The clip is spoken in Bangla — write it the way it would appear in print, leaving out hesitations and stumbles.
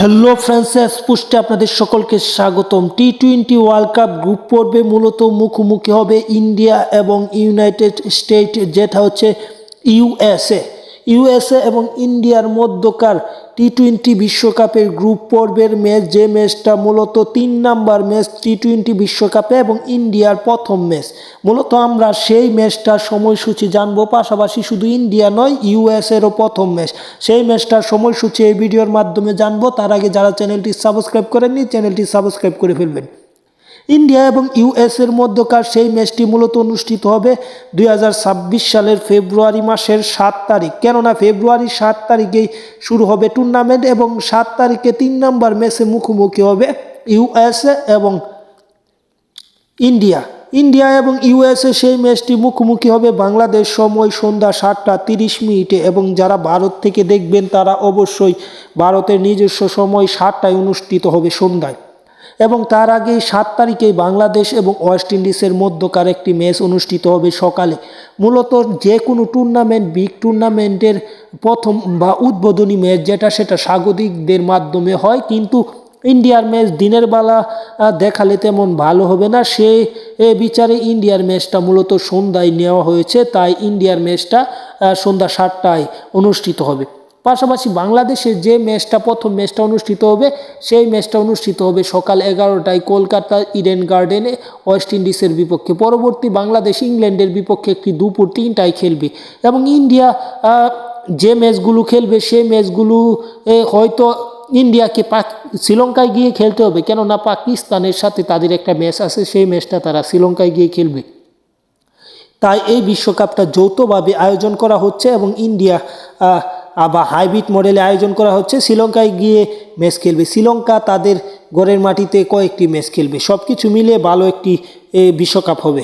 হ্যালো ফ্রেন্ডস, স্পুষ্টে আপনাদের সকলকে স্বাগতম। টি-20 ওয়ার্ল্ড কাপ গ্রুপ পর্বে মূলত মুখোমুখি হবে ইন্ডিয়া এবং ইউনাইটেড স্টেট, যেটা হচ্ছে ইউএসএ এবং ইন্ডিয়ার মধ্যকার টি-20 বিশ্বকাপের গ্রুপ পর্বের ম্যাচ, যে ম্যাচটা মূলত 3 নাম্বার ম্যাচ টি-20 বিশ্বকাপে এবং ইন্ডিয়ার প্রথম ম্যাচ। মূলত আমরা সেই ম্যাচটার সময়সূচি জানবো, পাশাপাশি শুধু ইন্ডিয়া নয়, ইউএসএরও প্রথম ম্যাচ, সেই ম্যাচটার সময়সূচি এই ভিডিওর মাধ্যমে জানবো। তার আগে যারা চ্যানেলটি সাবস্ক্রাইব করেননি, চ্যানেলটি সাবস্ক্রাইব করে ফেলবেন। ইন্ডিয়া এবং ইউএসের মধ্যকার সেই ম্যাচটি মূলত অনুষ্ঠিত হবে 2026 সালের ফেব্রুয়ারি মাসের 7 তারিখ। কেননা ফেব্রুয়ারি 7 তারিখেই শুরু হবে টুর্নামেন্ট এবং 7 তারিখে 3 নাম্বার ম্যাচে মুখোমুখি হবে ইউএসএ এবং ইন্ডিয়া এবং ইউএসএ। সেই ম্যাচটি মুখোমুখি হবে বাংলাদেশ সময় সন্ধ্যা 7টা 30 এবং যারা ভারত থেকে দেখবেন তারা অবশ্যই ভারতের নিজস্ব সময় 7টায় অনুষ্ঠিত হবে সন্ধ্যায়। এবং তার আগেই 7 তারিখে বাংলাদেশ এবং ওয়েস্ট ইন্ডিজের মধ্যকার একটি ম্যাচ অনুষ্ঠিত হবে সকালে। মূলত যে কোনো টুর্নামেন্ট, বিগ টুর্নামেন্টের প্রথম বা উদ্বোধনী ম্যাচ সেটা স্বাগতিকদের মাধ্যমে হয়, কিন্তু ইন্ডিয়ার ম্যাচ দিনের বেলা দেখালে তেমন ভালো হবে না, সে বিচারে ইন্ডিয়ার ম্যাচটা মূলত সন্ধ্যায় নেওয়া হয়েছে। তাই ইন্ডিয়ার ম্যাচটা সন্ধ্যা 7টায় অনুষ্ঠিত হবে। পাশাপাশি বাংলাদেশের যে ম্যাচটা, প্রথম ম্যাচটা অনুষ্ঠিত হবে, সেই ম্যাচটা অনুষ্ঠিত হবে সকাল 11টায় কলকাতা ইডেন গার্ডেনে ওয়েস্ট ইন্ডিজের বিপক্ষে। পরবর্তী বাংলাদেশ ইংল্যান্ডের বিপক্ষে একটি দুপুর 3টায় খেলবে। এবং ইন্ডিয়া যে ম্যাচগুলো খেলবে, সেই ম্যাচগুলো হয়তো ইন্ডিয়াকে শ্রীলঙ্কায় গিয়ে খেলতে হবে, কেননা পাকিস্তানের সাথে তাদের একটা ম্যাচ আছে, সেই ম্যাচটা তারা শ্রীলঙ্কায় গিয়ে খেলবে। তাই এই বিশ্বকাপটা যৌথভাবে আয়োজন করা হচ্ছে এবং ইন্ডিয়া বা হাইব্রিড মডেলে আয়োজন করা হচ্ছে। শ্রীলঙ্কায় গিয়ে ম্যাচ খেলবে, শ্রীলঙ্কা তাদের ঘরের মাটিতে কয়েকটি ম্যাচ খেলবে। সব কিছু মিলিয়ে ভালো একটি বিশ্বকাপ হবে।